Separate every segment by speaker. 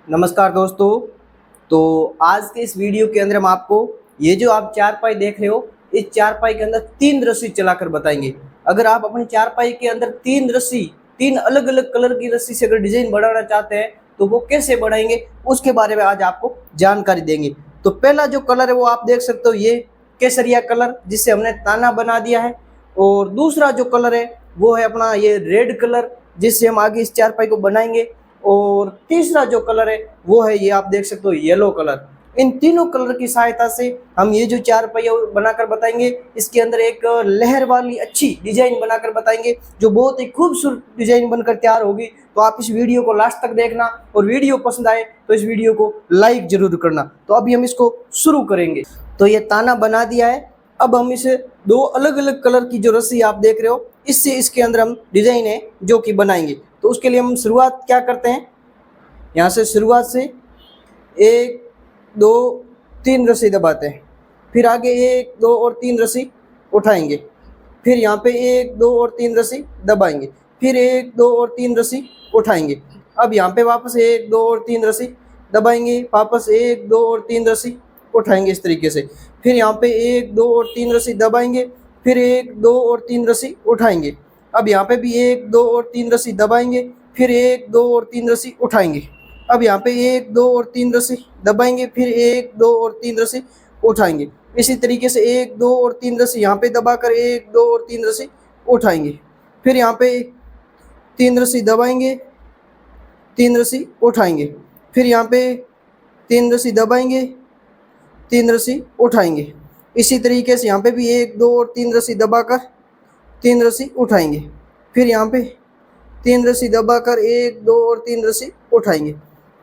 Speaker 1: नमस्कार दोस्तों। तो आज के इस वीडियो के अंदर हम आपको ये जो आप चारपाई देख रहे हो, इस चारपाई के अंदर 3 रस्सी चलाकर बताएंगे। अगर आप अपनी चारपाई के अंदर 3 रस्सी, 3 अलग अलग कलर की रस्सी से अगर डिजाइन बढ़ाना चाहते हैं तो वो कैसे बढ़ाएंगे, उसके बारे में आज आपको जानकारी देंगे। तो पहला जो कलर है वो आप देख सकते हो, ये केसरिया कलर जिससे हमने ताना बना दिया है। और दूसरा जो कलर है वो है अपना ये रेड कलर, जिससे हम आगे इस चारपाई को बनाएंगे। और तीसरा जो कलर है वो है ये आप देख सकते हो येलो कलर। इन तीनों कलर की सहायता से हम ये जो चारपाई बनाकर बताएंगे, इसके अंदर एक लहर वाली अच्छी डिजाइन बनाकर बताएंगे जो बहुत ही खूबसूरत डिजाइन बनकर तैयार होगी। तो आप इस वीडियो को लास्ट तक देखना, और वीडियो पसंद आए तो इस वीडियो को लाइक जरूर करना। तो अभी हम इसको शुरू करेंगे। तो ये ताना बना दिया है, अब हम इसे 2 अलग अलग कलर की जो रस्सी आप देख रहे हो, इससे इसके अंदर हम डिजाइन है जो कि बनाएंगे। तो उसके लिए हम शुरुआत क्या करते हैं, यहाँ से शुरुआत से 1 2 3 रस्सी दबाते हैं, फिर आगे 1 2 और 3 रस्सी उठाएंगे, फिर यहाँ पे 1 2 और 3 रस्सी दबाएंगे, फिर 1 2 और 3 रस्सी उठाएंगे। अब यहाँ पे वापस 1 2 और 3 रस्सी दबाएंगे, वापस 1 2 और 3 रस्सी उठाएंगे इस तरीके से। फिर यहाँ पे 1 2 और 3 रस्सी दबाएंगे, फिर 1 2 और 3 रस्सी उठाएंगे। अब यहाँ पे भी 1 2 और 3 रस्सी दबाएंगे, फिर 1 2 और 3 रस्सी उठाएंगे। अब यहाँ पे 1 2 और 3 रस्सी दबाएंगे, फिर 1 2 और 3 रस्सी उठाएंगे। इसी तरीके से 1 2 और 3 रस्सी यहाँ पे दबाकर 1 2 और 3 रस्सी उठाएंगे, फिर यहाँ पे 3 रस्सी दबाएंगे, 3 रस्सी उठाएंगे, फिर यहाँ पे 3 रस्सी दबाएंगे, 3 रस्सी उठाएंगे। इसी तरीके से यहाँ पे भी 1 2 और 3 रस्सी दबाकर 3 रस्सी उठाएंगे, फिर यहाँ पे 3 रस्सी दबाकर 1 2 और 3 रस्सी उठाएंगे,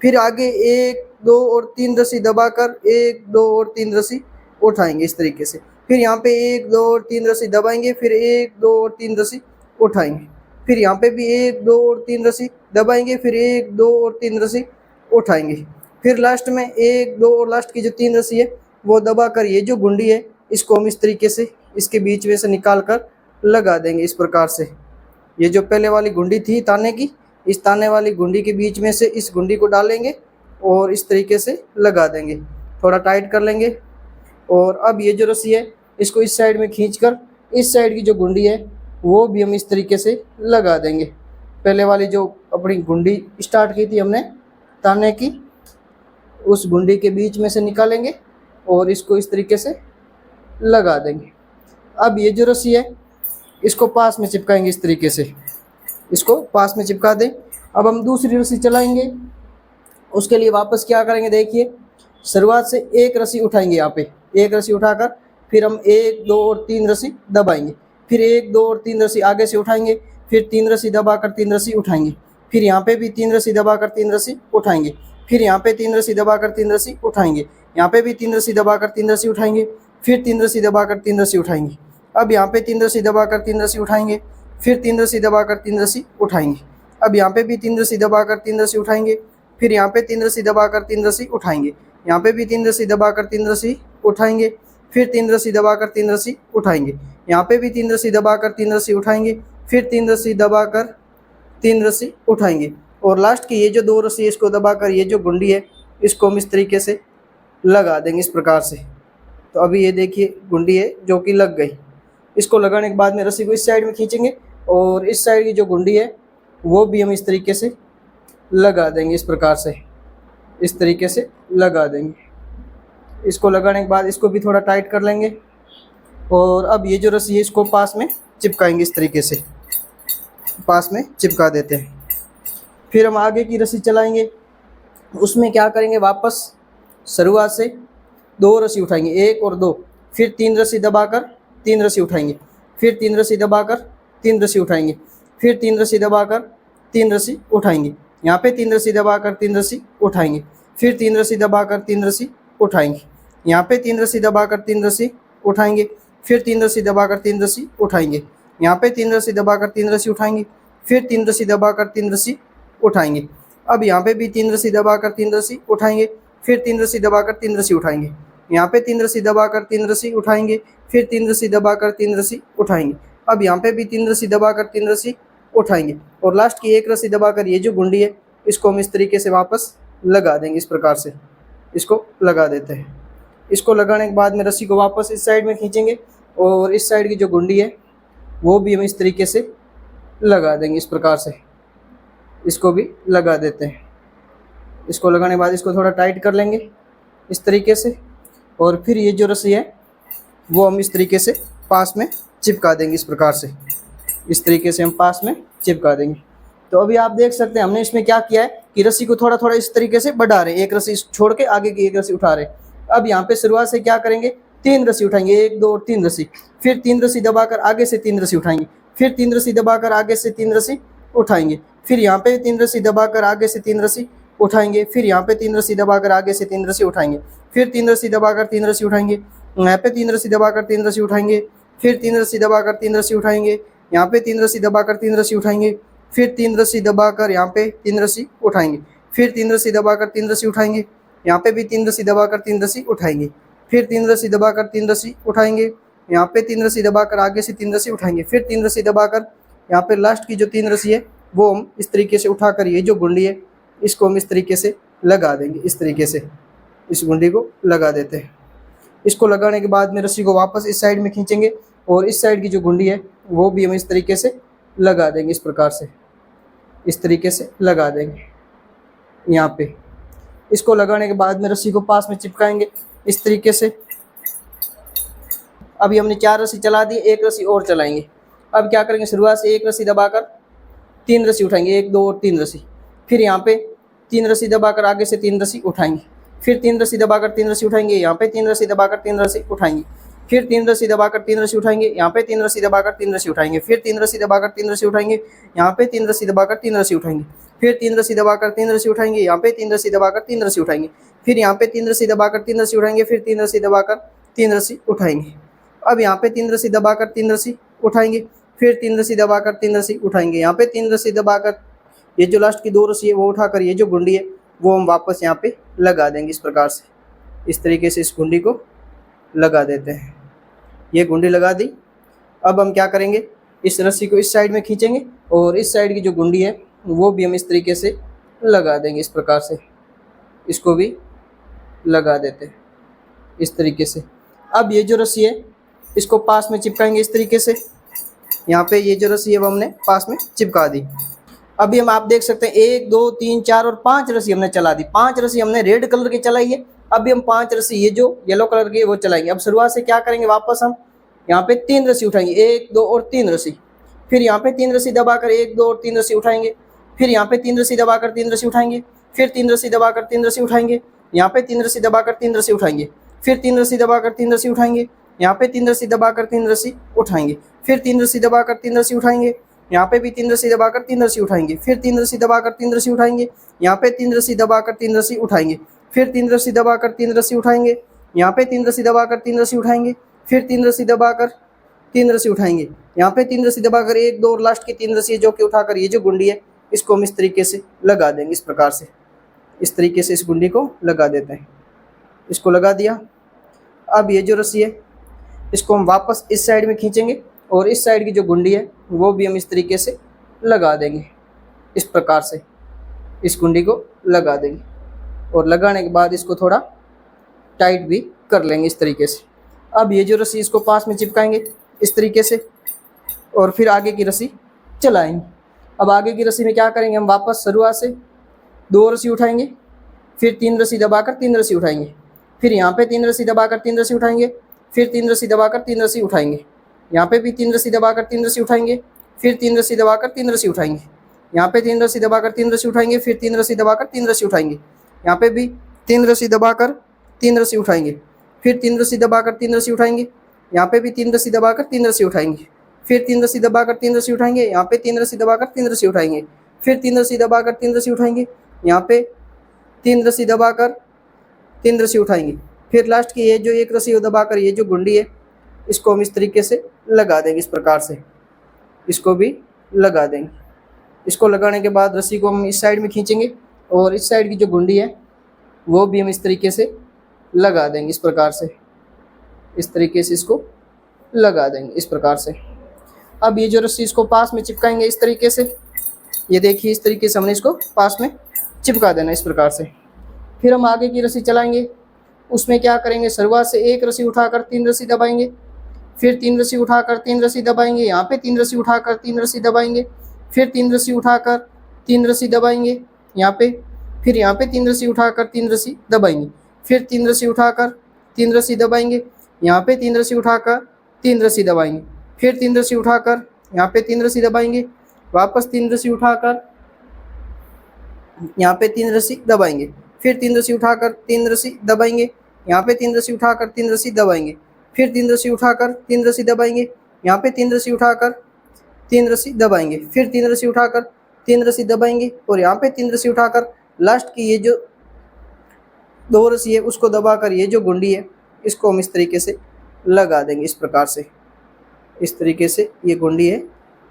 Speaker 1: फिर आगे 1 2 और 3 रस्सी दबाकर 1 2 और 3 रस्सी उठाएंगे इस तरीके से। फिर यहाँ पे 1 2 और 3 रस्सी दबाएंगे, फिर 1 2 और 3 रस्सी उठाएंगे, फिर यहाँ पे भी 1 2 और 3 रस्सी दबाएंगे, फिर 1 2 और 3 रस्सी उठाएंगे, फिर लास्ट में 1 2 और लास्ट की जो 3 रस्सी है वो दबाकर ये जो गुंडी है इसको हम इस तरीके से इसके बीच में से निकाल कर लगा देंगे इस प्रकार से। ये जो पहले वाली गुंडी थी ताने की, इस ताने वाली गुंडी के बीच में से इस गुंडी को डालेंगे और इस तरीके से लगा देंगे, थोड़ा टाइट कर लेंगे। और अब ये जो रस्सी है इसको इस साइड में खींचकर इस साइड की जो गुंडी है वो भी हम इस तरीके से लगा देंगे। पहले वाली जो अपनी गुंडी स्टार्ट की थी हमने ताने की, उस गुंडी के बीच में से निकालेंगे और इसको इस तरीके से लगा देंगे। अब ये जो रस्सी है इसको पास में चिपकाएंगे इस तरीके से, इसको पास में चिपका दें। अब हम दूसरी रस्सी चलाएंगे, उसके लिए वापस क्या करेंगे, देखिए शुरुआत से एक रस्सी उठाएंगे, यहाँ पे एक रस्सी उठाकर फिर हम 1 2 और 3 रस्सी दबाएंगे, फिर 1 2 और 3 रस्सी आगे से उठाएंगे, फिर 3 रस्सी दबाकर 3 रस्सी उठाएंगे, फिर यहाँ पे भी 3 रस्सी दबाकर 3 रस्सी उठाएंगे, फिर यहाँ पे 3 रस्सी दबाकर 3 रस्सी उठाएंगे, यहाँ पे भी 3 रस्सी दबाकर 3 रस्सी उठाएंगे, फिर 3 रस्सी दबाकर 3 रस्सी उठाएंगे। अब यहाँ पे 3 रस्सी दबाकर 3 रस्सी उठाएंगे, फिर 3 रस्सी दबाकर 3 रस्सी उठाएंगे। अब यहाँ पे भी 3 रस्सी दबाकर 3 रस्सी उठाएंगे, फिर यहाँ पे 3 रस्सी दबाकर 3 रस्सी उठाएंगे, यहाँ पे भी 3 रस्सी दबाकर 3 रस्सी उठाएंगे, फिर 3 रस्सी दबाकर 3 रस्सी उठाएंगे, यहाँ पे भी 3 रस्सी दबाकर 3 रस्सी उठाएंगे, फिर 3 रस्सी दबाकर 3 रस्सी उठाएंगे। और लास्ट की ये जो 2 रस्सी इसको दबाकर ये जो गुंडी है इसको हम इस तरीके से लगा देंगे इस प्रकार से। तो अभी ये देखिए गुंडी है जो कि लग गई। इसको लगाने के बाद में रस्सी को इस साइड में खींचेंगे और इस साइड की जो गुंडी है वो भी हम इस तरीके से लगा देंगे इस प्रकार से, इस तरीके से लगा देंगे। इसको लगाने के बाद इसको भी थोड़ा टाइट कर लेंगे और अब ये जो रस्सी है इसको पास में चिपकाएंगे इस तरीके से, पास में चिपका देते हैं। फिर हम आगे की रस्सी चलाएंगे, उसमें क्या करेंगे, वापस शुरुआत से 2 रस्सी उठाएंगे, 1 और 2, फिर 3 रस्सी दबाकर 3 रस्सी उठाएंगे, फिर 3 रस्सी दबाकर 3 रस्सी उठाएंगे, फिर 3 रस्सी दबाकर 3 रस्सी उठाएंगे, यहाँ पे 3 रस्सी दबाकर 3 रस्सी उठाएंगे, फिर 3 रस्सी दबाकर 3 रस्सी उठाएंगे, यहाँ पे 3 रस्सी दबाकर 3 रस्सी उठाएंगे, फिर 3 रस्सी दबाकर 3 रस्सी उठाएंगे, यहाँ पे 3 रस्सी दबाकर 3 रस्सी उठाएंगे, फिर 3 रस्सी दबाकर 3 रस्सी उठाएंगे। अब यहाँ पे भी 3 रस्सी दबाकर 3 रस्सी उठाएंगे, फिर 3 रस्सी दबाकर 3 रस्सी उठाएंगे, यहाँ पे 3 रस्सी दबाकर 3 रस्सी उठाएंगे, फिर 3 रस्सी दबाकर 3 रस्सी उठाएंगे। अब यहाँ पे भी 3 रस्सी दबाकर 3 रस्सी उठाएंगे और लास्ट की 1 रस्सी दबाकर ये जो गुंडी है इसको हम इस तरीके से वापस लगा देंगे इस प्रकार से, इसको लगा देते हैं। इसको लगाने के बाद में रस्सी को वापस इस साइड में खींचेंगे और इस साइड की जो गुंडी है वो भी हम इस तरीके से लगा देंगे इस प्रकार से, इसको भी लगा देते हैं। इसको लगाने के बाद इसको थोड़ा टाइट कर लेंगे इस तरीके से, और फिर ये जो रस्सी है वो हम इस तरीके से पास में चिपका देंगे इस प्रकार से, इस तरीके से हम पास में चिपका देंगे। तो अभी आप देख सकते हैं हमने इसमें क्या किया है कि रस्सी को थोड़ा थोड़ा इस तरीके से बढ़ा रहे हैं, एक रस्सी छोड़ के आगे की एक रस्सी उठा रहे हैं। अब यहाँ पे शुरुआत से क्या करेंगे, 3 रस्सी उठाएंगे, 1 2 और 3 रस्सी, फिर 3 रस्सी दबाकर आगे से 3 रस्सी उठाएंगे, फिर 3 रस्सी दबाकर आगे से 3 रस्सी उठाएंगे, फिर यहाँ पे 3 रस्सी दबाकर आगे से 3 रस्सी उठाएंगे, फिर यहाँ पे 3 रस्सी दबाकर आगे से 3 रस्सी उठाएंगे, फिर 3 रस्सी दबाकर 3 रस्सी उठाएंगे, यहाँ पे 3 रस्सी दबाकर 3 रस्सी उठाएंगे, फिर 3 रस्सी दबाकर 3 रस्सी उठाएंगे, यहाँ पे 3 रस्सी दबाकर 3 रस्सी उठाएंगे, फिर 3 रस्सी दबाकर यहाँ पे 3 रस्सी उठाएंगे, फिर 3 रस्सी दबाकर 3 रस्सी उठाएंगे, यहाँ पे भी 3 रस्सी दबाकर 3 रस्सी उठाएंगे, फिर 3 रस्सी दबाकर 3 रस्सी उठाएंगे, यहाँ पे 3 रस्सी दबाकर आगे से 3 रस्सी उठाएंगे, फिर 3 रस्सी दबाकर यहाँ पे लास्ट की जो 3 रस्सी है वो हम इस तरीके से उठाकर ये जो गुंडी है इसको हम इस तरीके से लगा देंगे, इस तरीके से इस गुंडी को लगा देते हैं। इसको लगाने के बाद में रस्सी को वापस इस साइड में खींचेंगे और इस साइड की जो गुंडी है वो भी हम इस तरीके से लगा देंगे, इस प्रकार से इस तरीके से लगा देंगे यहाँ पे। इसको लगाने के बाद में रस्सी को पास में चिपकाएंगे इस तरीके से। अभी हमने 4 रस्सी चला दी, 1 रस्सी और चलाएंगे। अब क्या करेंगे, शुरुआत से 1 रस्सी दबाकर 3 रस्सी उठाएंगे, 1 2 और 3 रस्सी, फिर यहाँ पे 3 रस्सी दबाकर आगे से 3 रस्सी उठाएंगे, फिर 3 रस्सी दबाकर 3 रस्सी उठाएंगे, यहाँ पे 3 रस्सी दबाकर 3 रस्सी उठाएंगे, फिर 3 रस्सी दबाकर 3 रस्सी उठाएंगे, यहाँ पे 3 रस्सी दबाकर 3 रस्सी उठाएंगे, फिर 3 रस्सी दबाकर 3 रस्सी उठाएंगे, यहाँ पे 3 रस्सी दबाकर 3 रस्सी उठाएंगे, फिर 3 रस्सी दबाकर 3 रस्सी उठाएंगे, यहाँ पे 3 रस्सी दबाकर 3 रस्सी उठाएंगे, फिर यहाँ पे 3 रस्सी दबाकर 3 रस्सी उठाएंगे, फिर 3 रस्सी दबाकर 3 रस्सी उठाएंगे। अब यहाँ पे 3 रस्सी दबाकर 3 रस्सी उठाएंगे, फिर 3 रस्सी दबाकर 3 रस्सी उठाएंगे, यहाँ पे 3 रस्सी दबाकर ये जो लास्ट की 2 रस्सी है वो उठाकर ये जो गुंडी है वो हम वापस यहाँ पे लगा देंगे इस प्रकार से, इस तरीके से इस गुंडी को लगा देते हैं। ये गुंडी लगा दी। अब हम क्या करेंगे, इस रस्सी को इस साइड में खींचेंगे और इस साइड की जो गुंडी है वो भी हम इस तरीके से लगा देंगे इस प्रकार से, इसको भी लगा देते हैं इस तरीके से। अब ये जो रस्सी है इसको पास में चिपकाएंगे इस तरीके से, यहाँ पे ये जो रस्सी है वो हमने पास में चिपका दी। अभी हम आप देख सकते हैं 1 2 3 4 और 5 रस्सी हमने चला दी। 5 रस्सी हमने रेड कलर की चलाई है, अभी हम 5 रस्सी ये जो येलो कलर की है वो चलाएंगे। अब शुरुआत से क्या करेंगे, वापस हम यहाँ पे 3 रस्सी उठाएंगे, 1 2 और 3 रस्सी, फिर यहाँ पे 3 रस्सी दबाकर 1 2 और 3 रस्सी उठाएंगे, फिर यहाँ पे 3 रस्सी दबाकर 3 रस्सी उठाएंगे, फिर 3 रस्सी दबाकर 3 रस्सी उठाएंगे, यहाँ पे 3 रस्सी दबाकर 3 रस्सी उठाएंगे, फिर 3 रस्सी दबाकर 3 रस्सी उठाएंगे, यहाँ पे 3 रस्सी दबाकर 3 रस्सी उठाएंगे, फिर 3 रस्सी दबाकर 3 रस्सी उठाएंगे, यहाँ पे भी 3 रस्सी दबाकर 3 रस्सी उठाएंगे, फिर 3 रस्सी दबाकर 3 रस्सी उठाएंगे, यहाँ पे 3 रस्सी दबाकर 3 रस्सी उठाएंगे, फिर 3 रस्सी दबाकर 3 रस्सी उठाएंगे, यहाँ पे 3 रस्सी दबाकर 3 रस्सी उठाएंगे, फिर 3 रस्सी दबाकर 3 रस्सी उठाएंगे, यहाँ पे 3 रस्सी दबाकर 1 2 और लास्ट की 3 रस्सी जो कि उठाकर ये जो गुंडी है इसको हम इस तरीके से लगा देंगे, इस प्रकार से इस तरीके से इस गुंडी को लगा देते हैं। इसको लगा दिया। अब ये जो रस्सी है इसको हम वापस इस साइड में खींचेंगे और इस साइड की जो गुंडी है वो भी हम इस तरीके से लगा देंगे, इस प्रकार से इस गुंडी को लगा देंगे और लगाने के बाद इसको थोड़ा टाइट भी कर लेंगे इस तरीके से। अब ये जो रस्सी इसको पास में चिपकाएंगे इस तरीके से और फिर आगे की रस्सी चलाएंगे। अब आगे की रस्सी में क्या करेंगे, हम वापस शुरुआत से 2 रस्सी उठाएंगे, फिर 3 रस्सी दबाकर 3 रस्सी उठाएंगे, फिर यहाँ पे 3 रस्सी दबाकर 3 रस्सी उठाएंगे, फिर 3 रस्सी दबाकर 3 रस्सी उठाएंगे, यहाँ पे भी 3 रस्सी दबाकर 3 रस्सी उठाएंगे, फिर 3 रस्सी दबाकर 3 रस्सी उठाएंगे, यहाँ पे 3 रस्सी दबाकर 3 रस्सी उठाएंगे, फिर 3 रस्सी दबाकर 3 रस्सी उठाएंगे, यहाँ पे भी 3 रस्सी दबाकर 3 रस्सी उठाएंगे, फिर 3 रस्सी दबाकर 3 रस्सी उठाएंगे, यहाँ पे भी 3 रस्सी दबाकर 3 रस्सी उठाएंगे, फिर 3 रस्सी दबाकर 3 रस्सी उठाएंगे, यहाँ पे 3 रस्सी दबाकर 3 रस्सी उठाएंगे, फिर 3 रस्सी दबाकर 3 रस्सी उठाएंगे, यहाँ पे 3 रस्सी दबाकर 3 रस्सी उठाएंगे, फिर लास्ट की ये जो 1 रस्सी दबाकर ये जो गुंडी है इसको हम इस तरीके से लगा देंगे, इस प्रकार से इसको भी लगा देंगे। इसको लगाने के बाद रस्सी को हम इस साइड में खींचेंगे और इस साइड की जो गुंडी है वो भी हम इस तरीके से लगा देंगे, इस प्रकार से इस तरीके से इसको लगा देंगे, इस प्रकार से। अब ये जो रस्सी इसको पास में चिपकाएंगे इस तरीके से, ये देखिए इस तरीके से हमने इसको पास में चिपका देना इस प्रकार से। फिर हम आगे की रस्सी चलाएंगे, उसमें क्या करेंगे, शुरुआत से एक रस्सी उठाकर 3 रस्सी दबाएंगे, फिर 3 रस्सी उठाकर 3 रस्सी दबाएंगे, यहाँ पे 3 रस्सी उठाकर 3 रस्सी दबाएंगे, फिर 3 रस्सी उठाकर 3 रस्सी दबाएंगे यहाँ पे, फिर यहाँ पे 3 रस्सी उठाकर 3 रस्सी दबाएंगे, फिर 3 रस्सी उठाकर 3 रस्सी दबाएंगे, यहाँ पे 3 रस्सी उठाकर 3 रस्सी दबाएंगे, फिर 3 रस्सी उठाकर यहाँ पे 3 रस्सी दबाएंगे, वापस 3 रस्सी उठाकर यहाँ पे 3 रस्सी दबाएंगे, फिर 3 रस्सी उठाकर 3 रस्सी दबाएंगे, यहाँ पे 3 रस्सी उठाकर 3 रस्सी दबाएंगे, फिर 3 रस्सी उठाकर 3 रस्सी दबाएंगे, यहाँ पे 3 रस्सी उठाकर 3 रस्सी दबाएंगे, फिर 3 रस्सी उठाकर 3 रस्सी दबाएंगे और यहाँ पे 3 रस्सी उठाकर लास्ट की ये जो 2 रस्सी है उसको दबाकर ये जो गुंडी है इसको हम इस तरीके से लगा देंगे। इस प्रकार से, इस तरीके से ये गुंडी है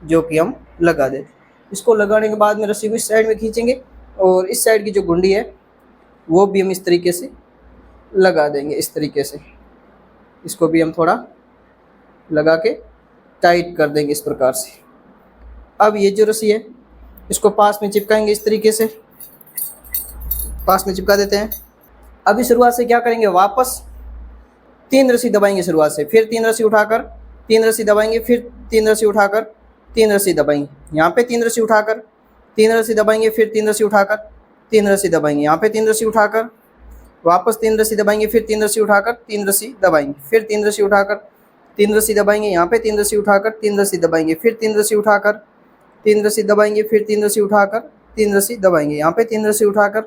Speaker 1: जो कि हम लगा देते। इसको लगाने के बाद में रस्सी को इस साइड में खींचेंगे और इस साइड की जो गुंडी है वो भी हम इस तरीके से लगा देंगे। इस तरीके से इसको भी हम थोड़ा लगा के टाइट कर देंगे इस प्रकार से। अब ये जो रस्सी है इसको पास में चिपकाएंगे, इस तरीके से पास में चिपका देते हैं। अभी शुरुआत से क्या करेंगे, वापस 3 रस्सी दबाएंगे शुरुआत से, फिर 3 रस्सी उठाकर 3 रस्सी दबाएंगे, फिर 3 रस्सी उठाकर 3 रस्सी दबाएंगे, यहाँ पे 3 रस्सी उठाकर 3 रस्सी दबाएंगे, फिर 3 रस्सी उठाकर 3 रस्सी दबाएंगे, यहाँ पे 3 रस्सी उठाकर वापस 3 रस्सी दबाएंगे, फिर 3 रस्सी उठाकर 3 रस्सी दबाएंगे, फिर 3 रस्सी उठाकर 3 रस्सी दबाएंगे, यहाँ पे 3 रस्सी उठाकर 3 रस्सी दबाएंगे, फिर 3 रस्सी उठाकर 3 रस्सी दबाएंगे, फिर 3 रस्सी उठाकर 3 रस्सी दबाएंगे, यहाँ पे 3 रस्सी उठाकर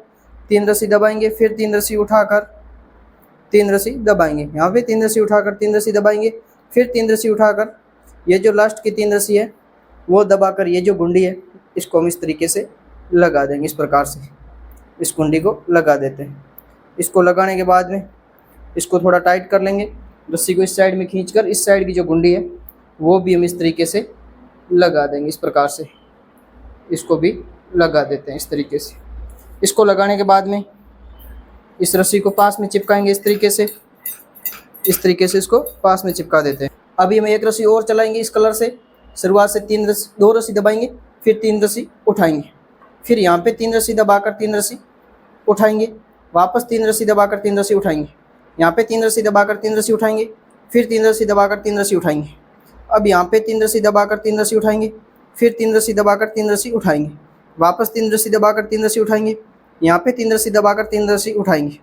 Speaker 1: 3 रस्सी दबाएंगे, फिर 3 रस्सी उठाकर 3 रस्सी दबाएंगे, यहाँ पे 3 रस्सी उठाकर 3 रस्सी दबाएंगे, फिर 3 रस्सी उठाकर ये जो लास्ट की 3 रस्सी है वो दबाकर ये जो गुंडी है इसको हम इस तरीके से लगा देंगे। इस प्रकार से इस गुंडी को लगा देते हैं। इसको लगाने के बाद में इसको थोड़ा टाइट कर लेंगे, रस्सी को इस साइड में खींचकर इस साइड की जो गुंडी है वो भी हम इस तरीके से लगा देंगे। इस प्रकार से इसको भी लगा देते हैं इस तरीके से। इसको लगाने के बाद में इस रस्सी को पास में चिपकाएंगे इस तरीके से, इस तरीके से इसको पास में चिपका देते हैं। अभी हम एक रस्सी और चलाएंगे इस कलर से। शुरुआत से 2 रस्सी दबाएंगे, फिर 3 रस्सी उठाएंगे, फिर यहाँ पे 3 रस्सी दबाकर 3 रस्सी उठाएंगे, वापस 3 रस्सी दबाकर 3 रस्सी उठाएंगे, यहाँ पे 3 रस्सी दबाकर 3 रस्सी उठाएंगे, फिर 3 रस्सी दबाकर 3 रस्सी उठाएंगे। अब यहाँ पे 3 रस्सी दबाकर 3 रस्सी उठाएंगे, फिर 3 रस्सी दबाकर 3 रस्सी उठाएंगे, वापस 3 रस्सी दबाकर 3 रस्सी उठाएंगे, यहाँ पे 3 रस्सी दबाकर 3 रस्सी उठाएंगे,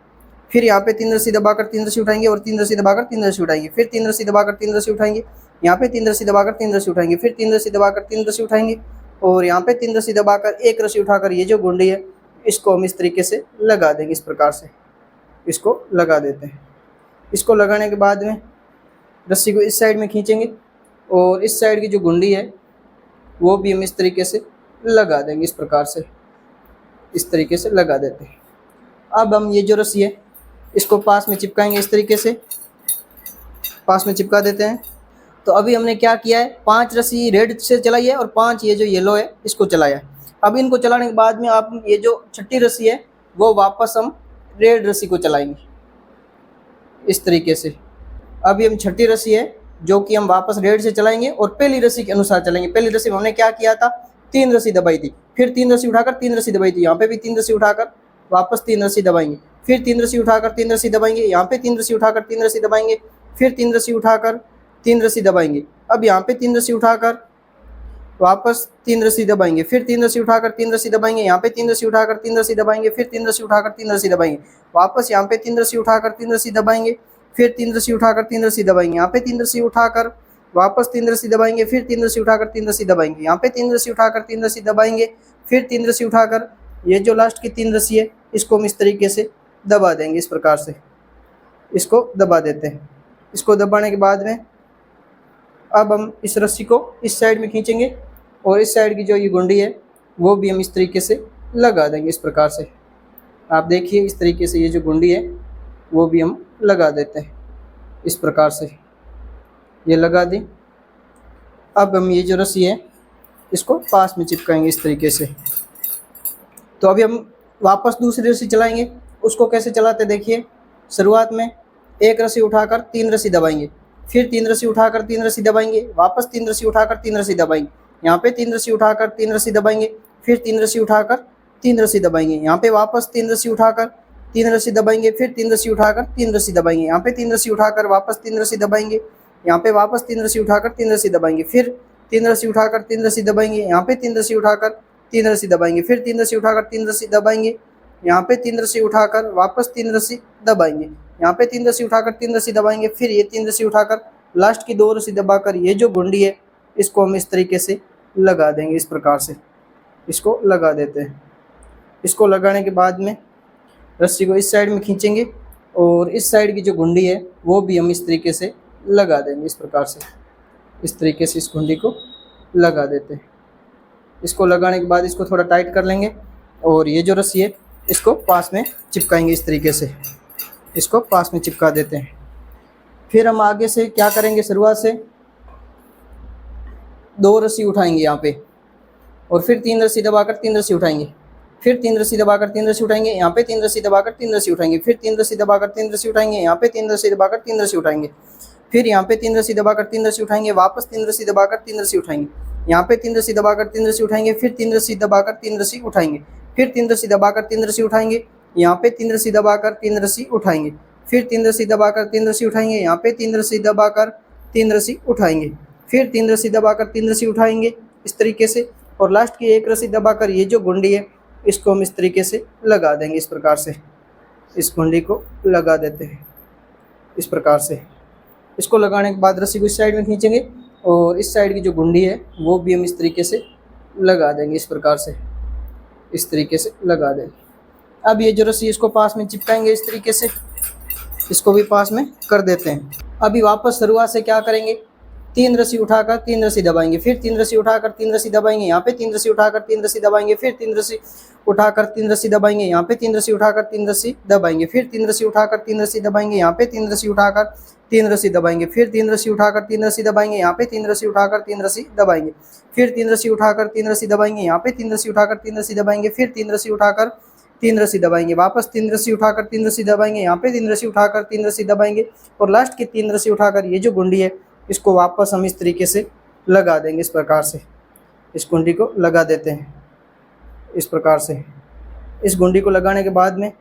Speaker 1: फिर यहाँ पे 3 रस्सी दबाकर 3 रस्सी उठाएंगे और 3 रस्सी दबाकर 3 रस्सी उठाएंगे, फिर 3 रस्सी दबाकर 3 रस्सी उठाएंगे, यहाँ पे 3 रस्सी दबाकर 3 रस्सी उठाएंगे, फिर 3 रस्सी दबाकर 3 रस्सी उठाएंगे और यहाँ पे 3 रस्सी दबाकर 1 रस्सी उठाकर ये जो गुंडी है इसको हम इस तरीके से लगा देंगे। इस प्रकार से इसको लगा देते हैं। इसको लगाने के बाद में रस्सी को इस साइड में खींचेंगे और इस साइड की जो गुंडी है वो भी हम इस तरीके से लगा देंगे। इस प्रकार से इस तरीके से लगा देते हैं। अब हम ये जो रस्सी है इसको पास में चिपकाएंगे, इस तरीके से पास में चिपका देते हैं। तो अभी हमने क्या किया है, 5 रस्सी रेड से चलाई है और 5 ये जो येलो है इसको चलाया है। अब इनको चलाने के बाद में आप ये जो छठी रस्सी है वो वापस हम रेड रस्सी को चलाएंगे इस तरीके से। अभी हम छठी रस्सी है जो कि हम वापस रेड से चलाएंगे और पहली रस्सी के अनुसार चलाएंगे। पहली रस्सी में हमने क्या किया था, 3 रस्सी दबाई थी, फिर 3 रस्सी उठाकर 3 रस्सी दबाई थी, यहाँ पे भी 3 रस्सी उठाकर वापस 3 रस्सी दबाएंगे, फिर 3 रस्सी उठाकर 3 रस्सी दबाएंगे, यहाँ पे 3 रस्सी उठाकर 3 रस्सी दबाएंगे, फिर 3 रस्सी उठाकर 3 रस्सी दबाएंगे। अब यहाँ पे 3 रस्सी उठाकर वापस 3 रस्सी दबाएंगे, फिर 3 रस्सी उठाकर 3 रस्सी दबाएंगे, यहाँ पे 3 रस्सी उठाकर 3 रस्सी दबाएंगे, फिर 3 रस्सी उठाकर 3 रस्सी दबाएंगे, वापस यहाँ पे 3 रस्सी उठाकर 3 रस्सी दबाएंगे, फिर 3 रस्सी उठाकर 3 रस्सी दबाएंगे, यहाँ पे 3 रस्सी उठाकर वापस 3 रस्सी दबाएंगे, फिर 3 रस्सी उठाकर 3 रस्सी दबाएंगे, यहाँ पे 3 रस्सी उठाकर 3 रस्सी दबाएंगे, फिर 3 रस्सी उठाकर ये जो लास्ट की 3 रस्सी है इसको हम इस तरीके से दबा देंगे। इस प्रकार से इसको दबा देते हैं। इसको दबाने के बाद में अब हम इस रस्सी को इस साइड में खींचेंगे और इस साइड की जो ये गुंडी है वो भी हम इस तरीके से लगा देंगे। इस प्रकार से आप देखिए, इस तरीके से ये जो गुंडी है वो भी हम लगा देते हैं। इस प्रकार से ये लगा दी। अब हम ये जो रस्सी है इसको पास में चिपकाएंगे इस तरीके से। तो अभी हम वापस दूसरी रस्सी चलाएंगे। उसको कैसे चलाते देखिए। शुरुआत में एक रस्सी उठाकर 3 रस्सी दबाएंगे, फिर 3 रस्सी उठाकर 3 रस्सी दबाएंगे, वापस 3 रस्सी उठाकर 3 रस्सी दबाएंगे, यहाँ पे 3 रस्सी उठाकर 3 रस्सी दबाएंगे, फिर 3 रस्सी उठाकर 3 रस्सी दबाएंगे, यहाँ पे वापस 3 रस्सी उठाकर 3 रस्सी दबाएंगे, फिर 3 रस्सी उठाकर 3 रस्सी दबाएंगे, यहाँ पे 3 रस्सी उठाकर वापस 3 रस्सी दबाएंगे, यहाँ पे वापस 3 रस्सी उठाकर 3 रस्सी दबाएंगे, फिर 3 रस्सी उठाकर 3 रस्सी दबाएंगे, यहाँ पे 3 रस्सी उठाकर 3 रस्सी दबाएंगे, फिर 3 रस्सी उठाकर 3 रस्सी दबाएंगे, यहाँ पे 3 रस्सी उठाकर वापस 3 रस्सी दबाएंगे, यहाँ पे 3 रस्सी उठाकर 3 रस्सी दबाएंगे, फिर ये 3 रस्सी उठाकर लास्ट की 2 रस्सी दबाकर ये जो गुंडी है इसको हम इस तरीके से लगा देंगे। इस प्रकार से इसको लगा देते हैं। इसको लगाने के बाद में रस्सी को इस साइड में खींचेंगे और इस साइड की जो गुंडी है वो भी हम इस तरीके से लगा देंगे। इस प्रकार से इस तरीके से इस गुंडी को लगा देते हैं। इसको लगाने के बाद इसको थोड़ा टाइट कर लेंगे और ये जो रस्सी है इसको पास में चिपकाएंगे। इस तरीके से इसको पास में चिपका देते हैं। फिर हम आगे से क्या करेंगे, शुरुआत से 2 रस्सी उठाएंगे यहाँ पे और फिर 3 रस्सी दबाकर 3 रस्सी उठाएंगे, फिर 3 रस्सी दबाकर 3 रस्सी उठाएंगे, यहाँ पे 3 रस्सी दबाकर 3 रस्सी उठाएंगे, फिर 3 रस्सी दबाकर 3 रस्सी उठाएंगे, यहाँ पे 3 रस्सी दबाकर 3 रस्सी उठाएंगे, फिर यहाँ पे 3 रस्सी दबाकर 3 रस्सी उठाएंगे, वापस 3 रस्सी दबाकर 3 रस्सी उठाएंगे, यहाँ पे 3 रस्सी दबाकर 3 रस्सी उठाएंगे, फिर 3 रस्सी दबाकर 3 रस्सी उठाएंगे, फिर 3 रस्सी दबाकर 3 रस्सी उठाएंगे, यहाँ पे 3 रस्सी दबाकर 3 रस्सी उठाएंगे, फिर 3 रस्सी दबाकर 3 रस्सी उठाएंगे, यहाँ पे 3 रस्सी दबाकर 3 रस्सी उठाएंगे, फिर 3 रस्सी दबाकर 3 रस्सी उठाएंगे इस तरीके से, और लास्ट की 1 रस्सी दबाकर ये जो गुंडी है इसको हम इस तरीके से लगा देंगे। इस प्रकार से इस गुंडी को लगा देते हैं। इस प्रकार से इसको लगाने के बाद रस्सी को इस साइड में खींचेंगे और इस साइड की जो गुंडी है वो भी हम इस तरीके से लगा देंगे। इस प्रकार से इस तरीके से लगा देंगे। अब ये जो रस्सी इसको पास में चिपकाएंगे इस तरीके से, इसको भी पास में कर देते हैं। अभी वापस शुरुआत से क्या करेंगे, 3 रस्सी उठाकर 3 रस्सी दबाएंगे, फिर 3 रस्सी उठाकर 3 रस्सी दबाएंगे, यहाँ पे 3 रस्सी उठाकर 3 रस्सी दबाएंगे, फिर 3 रस्सी उठाकर 3 रस्सी दबाएंगे, यहाँ पे 3 रस्सी उठाकर 3 रस्सी दबाएंगे, फिर 3 रस्सी उठाकर 3 रस्सी दबाएंगे, यहाँ पे 3 रस्सी उठाकर 3 रस्सी दबाएंगे, फिर 3 रस्सी उठाकर 3 रस्सी दबाएंगे, यहाँ पे 3 रस्सी उठाकर 3 रस्सी दबाएंगे, फिर 3 रस्सी उठाकर 3 रस्सी दबाएंगे, यहाँ पे 3 रस्सी उठाकर 3 रस्सी दबाएंगे, फिर 3 रस्सी उठाकर 3 रस्सी दबाएंगे, वापस 3 रस्सी उठाकर 3 रस्सी दबाएंगे, यहाँ पे 3 रस्सी उठाकर 3 रस्सी दबाएंगे, और लास्ट की 3 रस्सी उठाकर ये जो गुंडी है इसको वापस हम इस तरीके से लगा देंगे। इस प्रकार से इस गुंडी को लगा देते हैं। इस प्रकार से इस गुंडी को लगाने के बाद में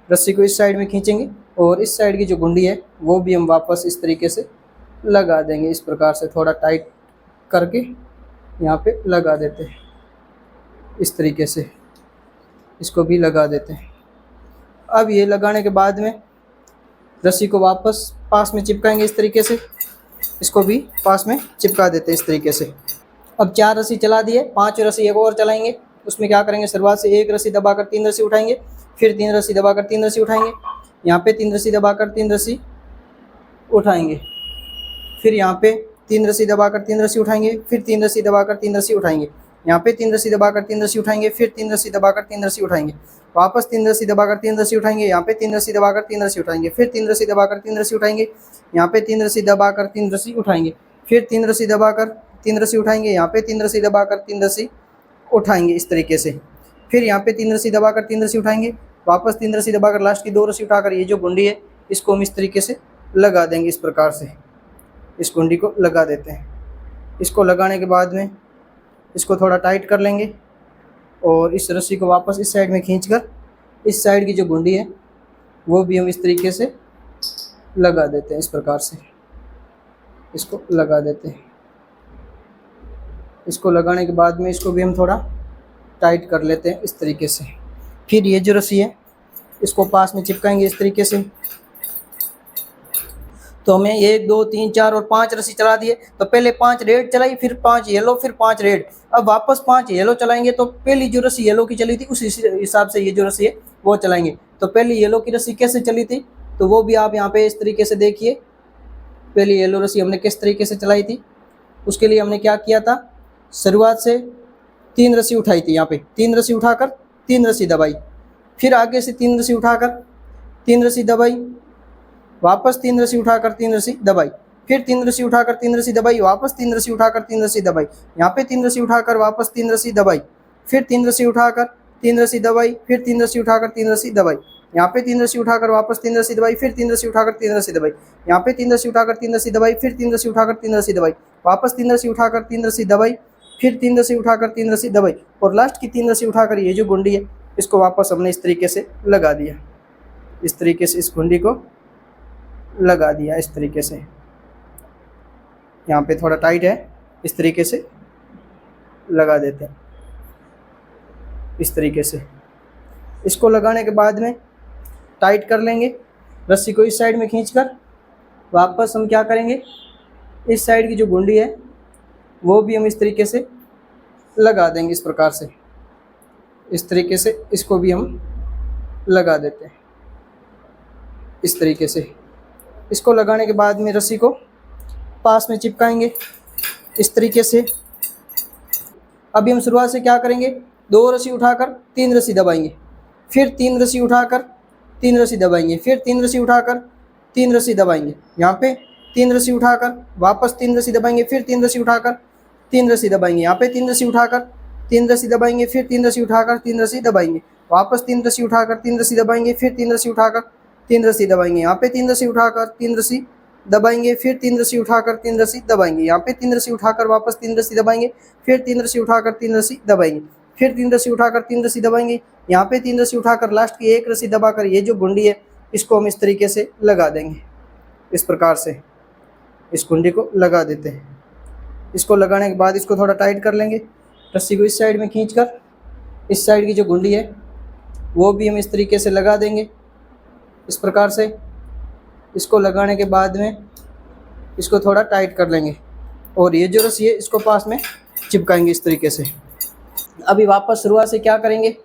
Speaker 1: रस्सी को इस साइड में खींचेंगे और इस साइड की जो गुंडी है वो भी हम वापस इस तरीके से लगा देंगे। इस प्रकार से थोड़ा टाइट करके यहाँ पे लगा देते हैं। इस तरीके से इसको भी लगा देते हैं। अब ये लगाने के बाद में रस्सी को वापस पास में चिपकाएंगे इस तरीके से, इसको भी पास में चिपका देते हैं इस तरीके से। अब 4 रस्सी चला दिए, 5 रस्सी एक और चलाएंगे। उसमें क्या करेंगे, शुरुआत से 1 रस्सी दबाकर 3 रस्सी उठाएंगे, फिर 3 रस्सी दबाकर 3 रस्सी उठाएंगे, यहाँ पे 3 रस्सी दबाकर 3 रस्सी उठाएंगे, फिर यहाँ पे 3 रस्सी दबाकर 3 रस्सी उठाएंगे, फिर 3 रस्सी दबाकर 3 रस्सी उठाएंगे, यहाँ पे 3 रस्सी दबाकर 3 रस्सी उठाएंगे, फिर 3 रस्सी दबाकर 3 रस्सी उठाएंगे, वापस 3 रस्सी दबाकर 3 रस्सी उठाएंगे, यहाँ पे 3 रस्सी दबाकर 3 रस्सी उठाएंगे, फिर 3 रस्सी दबाकर 3 रस्सी उठाएंगे, यहाँ पे 3 रस्सी दबाकर 3 रस्सी उठाएंगे, फिर 3 रस्सी दबाकर 3 रस्सी उठाएंगे, यहाँ पे 3 रस्सी दबाकर 3 रस्सी उठाएंगे इस तरीके से, फिर यहाँ पे 3 रस्सी दबाकर 3 रस्सी उठाएंगे, वापस 3 रस्सी दबाकर लास्ट की 2 रस्सी उठाकर ये जो गुंडी है इसको हम इस तरीके से लगा देंगे। इस प्रकार से इस गुंडी को लगा देते हैं। इसको लगाने के बाद में इसको थोड़ा टाइट कर लेंगे और इस रस्सी को वापस इस साइड में खींचकर इस साइड की जो गुंडी है वो भी हम इस तरीके से लगा देते हैं। इस प्रकार से इसको लगा देते हैं। इसको लगाने के बाद में इसको भी हम थोड़ा टाइट कर लेते हैं इस तरीके से। फिर ये जो रस्सी है इसको पास में चिपकाएंगे इस तरीके से। तो हमें 1 2 3 4 और 5 रस्सी चला दिए। तो पहले 5 रेड चलाई, फिर 5 येलो, फिर 5 रेड। अब वापस 5 येलो चलाएंगे। तो पहली जो रस्सी येलो की चली थी उस हिसाब से ये जो रस्सी है वो चलाएंगे। तो पहली येलो की रस्सी कैसे चली थी तो वो भी आप यहाँ पे इस तरीके से देखिए। पहली येलो रस्सी हमने किस तरीके से चलाई थी, उसके लिए हमने क्या किया था, शुरुआत से 3 रस्सी उठाई थी। यहाँ पे 3 रस्सी उठाकर 3 रस्सी दबाई, फिर आगे से 3 रस्सी उठाकर 3 रस्सी दबाई, वापस 3 रस्सी उठाकर 3 रस्सी दबाई, फिर 3 रस्सी उठाकर 3 रस्सी दबाई, वापस 3 रस्सी उठाकर 3 रस्सी दबाई, यहाँ पे 3 रस्सी उठाकर वापस 3 रस्सी दबाई, फिर 3 रस्सी उठाकर 3 रस्सी दबाई, फिर 3 रस्सी उठाकर 3 रस्सी दबाई, यहाँ पे 3 रस्सी उठाकर वापस 3 रस्सी दबाई, फिर 3 रस्सी उठाकर 3 रस्सी दबाई, यहाँ पे 3 रस्सी उठाकर 3 रस्सी दबाई, फिर 3 रस्सी उठाकर 3 रस्सी दबाई, वापस 3 रस्सी उठाकर 3 रस्सी दबाई, फिर 3 रस्सी उठाकर 3 रस्सी दबाई, और लास्ट की 3 रस्सी उठाकर ये जो गुंडी है इसको वापस हमने इस तरीके से लगा दिया। इस तरीके से इस कुंडी को लगा दिया, इस तरीके से। यहाँ पे थोड़ा टाइट है, इस तरीके से लगा देते हैं, इस तरीके से। इसको लगाने के बाद में टाइट कर लेंगे। रस्सी को इस साइड में खींचकर वापस हम क्या करेंगे, इस साइड की जो गुंडी है वो भी हम इस तरीके से लगा देंगे, इस प्रकार से। इस तरीके से इसको भी हम लगा देते हैं, इस तरीके से। इसको लगाने के बाद में रस्सी को पास में चिपकाएंगे, इस तरीके से। अभी हम शुरुआत से क्या करेंगे, 2 रस्सी उठाकर 3 रस्सी दबाएंगे, फिर 3 रस्सी उठाकर 3 रस्सी दबाएंगे, फिर 3 रस्सी उठाकर 3 रस्सी दबाएंगे। यहाँ पे 3 रस्सी उठाकर वापस 3 रस्सी दबाएंगे, फिर 3 रस्सी उठाकर 3 रस्सी दबाएंगे। यहाँ पे 3 रस्सी उठाकर 3 रस्सी दबाएंगे, फिर 3 रस्सी उठाकर 3 रस्सी दबाएंगे। वापस 3 रस्सी उठाकर 3 रस्सी दबाएंगे, फिर 3 रस्सी उठाकर 3 रस्सी दबाएंगे। यहाँ पे 3 रस्सी उठाकर 3 रस्सी दबाएंगे, फिर 3 रस्सी उठाकर 3 रस्सी दबाएंगे। यहाँ पे 3 रस्सी उठाकर वापस 3 रस्सी दबाएंगे, फिर 3 रस्सी उठाकर 3 रस्सी दबाएंगे, फिर 3 रस्सी उठाकर 3 रस्सी दबाएंगे। यहाँ पे 3 रस्सी उठाकर लास्ट की 1 रस्सी दबाकर ये जो गुंडी है इसको हम इस तरीके से लगा देंगे, इस प्रकार से इस गुंडी को लगा देते हैं। इसको लगाने के बाद इसको थोड़ा टाइट कर लेंगे। रस्सी को इस साइड में खींचकर इस साइड की जो गुंडी है वो भी हम इस तरीके से लगा देंगे, इस प्रकार से। इसको लगाने के बाद में इसको थोड़ा टाइट कर लेंगे और ये जो रस्सी है इसको पास में चिपकाएंगे, इस तरीके से। अभी वापस शुरुआत से क्या करेंगे,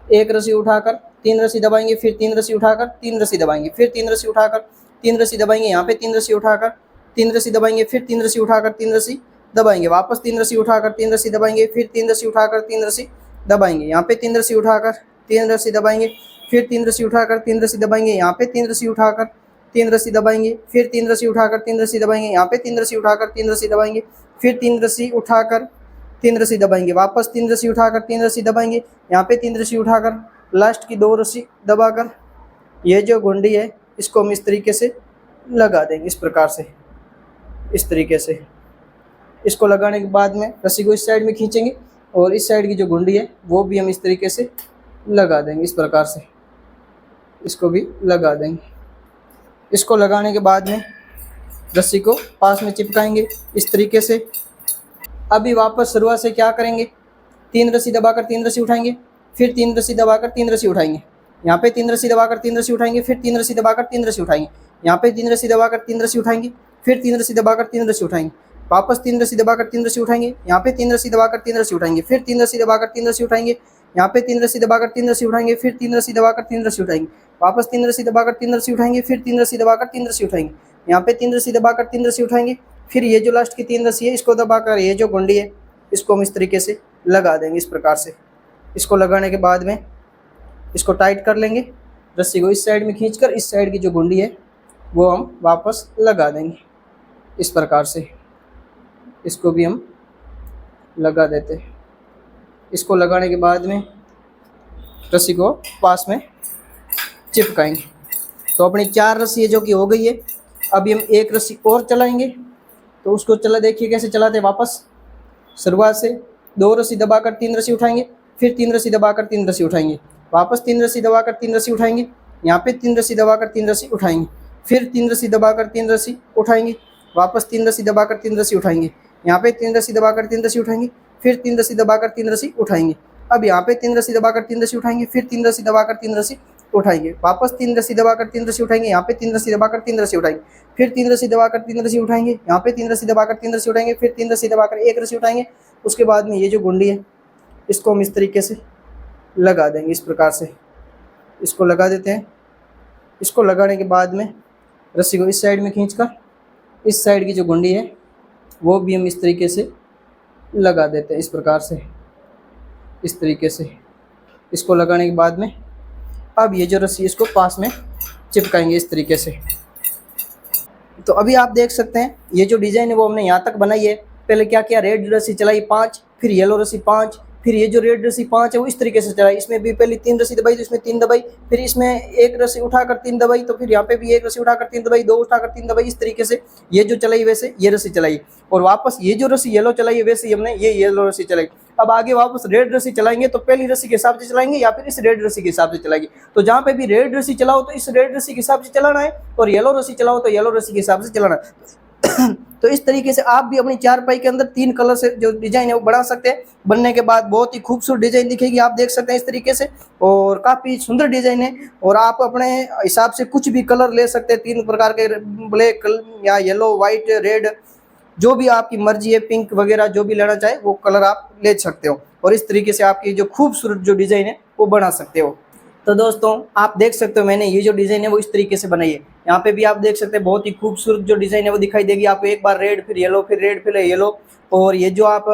Speaker 1: 1 रस्सी उठाकर 3 रस्सी दबाएंगे, फिर 3 रस्सी उठाकर 3 रस्सी दबाएंगे, फिर 3 रस्सी उठाकर 3 रस्सी दबाएंगे। यहाँ पे 3 रस्सी उठाकर 3 रस्सी दबाएंगे, फिर 3 रस्सी उठाकर 3 रस्सी दबाएंगे। वापस 3 रस्सी उठाकर 3 रस्सी दबाएंगे, फिर 3 रस्सी उठाकर 3 रस्सी दबाएंगे। यहाँ पे 3 रस्सी उठाकर 3 रस्सी दबाएंगे, फिर 3 रस्सी उठाकर 3 रस्सी दबाएंगे। यहाँ पे 3 रस्सी उठाकर 3 रस्सी दबाएंगे, फिर 3 रस्सी उठाकर 3 रस्सी दबाएंगे। यहाँ पे 3 रस्सी उठाकर 3 रस्सी दबाएंगे, फिर 3 रस्सी उठाकर 3 रस्सी दबाएंगे। वापस 3 रस्सी उठाकर 3 रस्सी दबाएंगे। यहाँ पे 3 रस्सी उठाकर लास्ट की 2 रस्सी दबाकर ये जो गुंडी है इसको हम इस तरीके से लगा देंगे, इस प्रकार से, इस तरीके से। इसको लगाने के बाद में रस्सी को इस साइड में खींचेंगे और इस साइड की जो गुंडी है वो भी हम इस तरीके से लगा देंगे, इस प्रकार से। इसको भी लगा देंगे। इसको लगाने के बाद में रस्सी को पास में चिपकाएंगे, इस तरीके से। अभी वापस शुरुआत से क्या करेंगे, 3 रस्सी दबाकर 3 रस्सी उठाएंगे, फिर 3 रस्सी दबाकर 3 रस्सी उठाएंगे। यहाँ पे 3 रस्सी दबाकर 3 रस्सी उठाएंगे, फिर 3 रस्सी दबाकर 3 रस्सी उठाएंगे। यहाँ पे 3 रस्सी दबाकर 3 रस्सी उठाएंगे, फिर 3 रस्सी दबाकर 3 रस्सी उठाएंगे। वापस 3 रस्सी दबाकर 3 रस्सी उठाएंगे। यहाँ पे 3 रस्सी दबाकर 3 रस्सी उठाएंगे, फिर 3 रस्सी दबाकर 3 रस्सी उठाएंगे। यहाँ पे 3 रस्सी दबाकर 3 रस्सी उठाएंगे, फिर 3 रस्सी दबाकर 3 रस्सी उठाएंगे। वापस 3 रस्सी दबाकर 3 रस्सी उठाएंगे, फिर 3 रस्सी दबाकर 3 रस्सी उठाएंगे। यहाँ पे 3 रस्सी दबाकर 3 रस्सी उठाएंगे, फिर ये जो लास्ट की 3 रस्सी है इसको दबाकर ये जो गुंडी है इसको हम इस तरीके से लगा देंगे, इस प्रकार से। इसको लगाने के बाद में इसको टाइट कर लेंगे। रस्सी को इस साइड में खींचकर इस साइड की जो गुंडी है वो हम वापस लगा देंगे, इस प्रकार से। इसको भी हम लगा देते हैं। इसको लगाने के बाद में रस्सी को पास में चिपकाएंगे। तो अपनी 4 रस्सी है जो कि हो गई है। अभी हम 1 रस्सी और चलाएंगे, तो उसको चला देखिए कैसे चलाते हैं। वापस शुरुआत से 2 रस्सी दबाकर 3 रस्सी उठाएंगे, फिर 3 रस्सी दबाकर 3 रस्सी उठाएंगे। वापस 3 रस्सी दबाकर 3 रस्सी उठाएंगे। यहाँ पे 3 रस्सी दबाकर 3 रस्सी उठाएंगे, फिर 3 रस्सी दबाकर 3 रस्सी उठाएंगे। वापस 3 रस्सी दबाकर 3 रस्सी उठाएंगे। यहाँ पे 3 रस्सी दबाकर 3 रस्सी उठाएंगे, फिर 3 रस्सी दबाकर 3 रस्सी उठाएंगे। अब यहाँ पे 3 रस्सी दबाकर 3 रस्सी उठाएंगे, फिर 3 रस्सी दबाकर 3 रस्सी उठाएंगे। वापस 3 रस्सी दबाकर 3 रस्सी उठाएंगे। यहाँ पे 3 रस्सी दबाकर 3 रस्सी उठाएंगे, फिर 3 रस्सी दबाकर 3 रस्सी उठाएंगे। यहाँ पे 3 रस्सी दबाकर 3 रस्सी उठाएंगे, फिर 3 रस्सी दबाकर 1 रस्सी उठाएंगे। उसके बाद में ये जो गुंडी है इसको हम इस तरीके से लगा देंगे, इस प्रकार से। इसको लगा देते हैं। इसको लगाने के बाद में रस्सी को इस साइड में खींचकर इस साइड की जो गुंडी है वो भी हम इस तरीके से लगा देते हैं, इस प्रकार से, इस तरीके से। इसको लगाने के बाद में अब ये जो रस्सी इसको पास में चिपकाएंगे, इस तरीके से। तो अभी आप देख सकते हैं ये जो डिज़ाइन है वो हमने यहाँ तक बनाई है। पहले क्या किया, रेड रस्सी चलाई 5, फिर येलो रस्सी 5, फिर ये जो रेड रस्सी 5 है वो इस तरीके से चलाई, इसमें भी पहले 3 रस्सी दबाई तो इसमें 3 दबाई, फिर इसमें एक रस्सी उठाकर 3 दबाई तो फिर यहाँ पे भी एक रस्सी उठाकर 3 दबाई, 2 उठाकर 3 दबाई, इस तरीके से ये जो चलाई वैसे ये रस्सी चलाई, और वापस ये जो रस्सी येलो चलाई है वैसे ही हमने ये येलो रस्सी चलाई। अब आगे वापस रेड रस्सी चलाएंगे तो पहली रस्सी के हिसाब से चलाएंगे या फिर इस रेड रस्सी के हिसाब से चलाएंगे। तो जहाँ पे भी रेड रस्सी चलाओ तो इस रेड रस्सी के हिसाब से चलाना है, और येलो रस्सी चलाओ तो येलो रस्सी के हिसाब से चलाना है। तो इस तरीके से आप भी अपनी चारपाई के अंदर 3 कलर से जो डिजाइन है वो बना सकते हैं। बनने के बाद बहुत ही खूबसूरत डिजाइन दिखेगी, आप देख सकते हैं इस तरीके से, और काफ़ी सुंदर डिजाइन है। और आप अपने हिसाब से कुछ भी कलर ले सकते हैं, 3 प्रकार के, ब्लैक या येलो, वाइट, रेड, जो भी आपकी मर्जी है, पिंक वगैरह जो भी लेना चाहे वो कलर आप ले सकते हो, और इस तरीके से आपकी जो खूबसूरत जो डिजाइन है वो बना सकते हो। तो दोस्तों आप देख सकते हो मैंने ये जो डिज़ाइन है वो इस तरीके से बनाई है। यहाँ पे भी आप देख सकते हैं बहुत ही खूबसूरत जो डिज़ाइन है वो दिखाई देगी आपको, एक बार रेड फिर येलो फिर रेड फिर येलो। और ये जो आप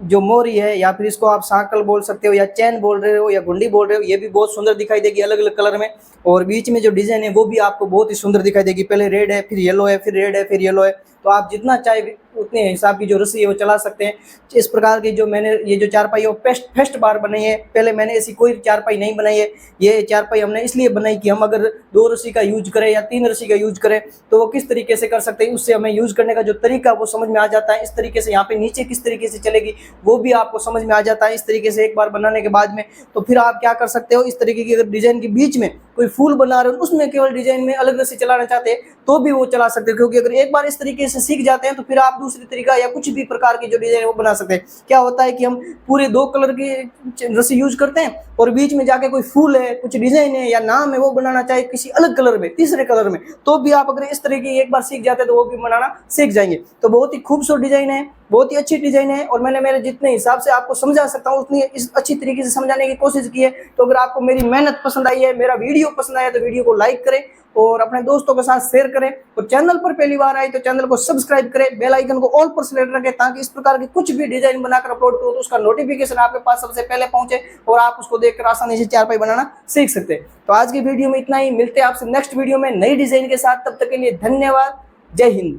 Speaker 1: जो मोरी है या फिर इसको आप सांकल बोल सकते हो या चैन बोल रहे हो या गुंडी बोल रहे हो, ये भी बहुत सुंदर दिखाई देगी अलग अलग कलर में। और बीच में जो डिज़ाइन है वो भी आपको बहुत ही सुंदर दिखाई देगी, पहले रेड है फिर येलो है फिर रेड है फिर येलो है। तो आप जितना चाहे उतने हिसाब की जो रस्सी है वो चला सकते हैं। इस प्रकार की जो मैंने ये जो चारपाई है वो फर्स्ट बार बनाई है, पहले मैंने ऐसी कोई चारपाई नहीं बनाई है। ये चारपाई हमने इसलिए बनाई कि हम अगर 2 रस्सी का यूज करें या 3 रस्सी का यूज करें तो वो किस तरीके से कर सकते हैं, उससे हमें यूज करने का जो तरीका वो समझ में आ जाता है। इस तरीके से यहाँ पे नीचे किस तरीके से चलेगी वो भी आपको समझ में आ जाता है इस तरीके से एक बार बनाने के बाद में। तो फिर आप क्या कर सकते हो, इस तरीके की अगर डिजाइन के बीच में कोई फूल बना रहे हो उसमें केवल डिजाइन में अलग रस्सी चलाना चाहते हैं तो भी वो चला सकते हो, क्योंकि अगर एक बार इस तरीके से सीख जाते हैं तो फिर आप दूसरी तरीका या कुछ भी प्रकार की जो डिजाइन है वो बना सकते हैं। क्या होता है कि हम पूरे 2 कलर की रस्सी यूज करते हैं और बीच में जाके कोई फूल है, कुछ डिजाइन है या नाम है वो बनाना चाहे किसी अलग कलर में, तीसरे कलर में, तो भी आप अगर इस तरह की एक बार सीख जाते हैं तो वो भी बनाना सीख जाएंगे। तो बहुत ही खूबसूरत डिजाइन है, बहुत ही अच्छी डिजाइन है, और मैंने मेरे जितने हिसाब से आपको समझा सकता हूँ उतनी इस अच्छी तरीके से समझाने की कोशिश की है। तो अगर आपको मेरी मेहनत पसंद आई है, मेरा वीडियो पसंद आया तो वीडियो को लाइक करें और अपने दोस्तों के साथ शेयर करें, और चैनल पर पहली बार आए तो चैनल को सब्सक्राइब करें, बेल आइकन को ऑल पर सेलेक्ट रखें ताकि इस प्रकार की कुछ भी डिजाइन बनाकर अपलोड करो तो उसका नोटिफिकेशन आपके पास सबसे पहले पहुंचे और आप उसको देखकर आसानी से चारपाई बनाना सीख सकते हैं। तो आज की वीडियो में इतना ही, मिलते हैं आपसे नेक्स्ट वीडियो में नई डिजाइन के साथ, तब तक के लिए धन्यवाद, जय हिंद।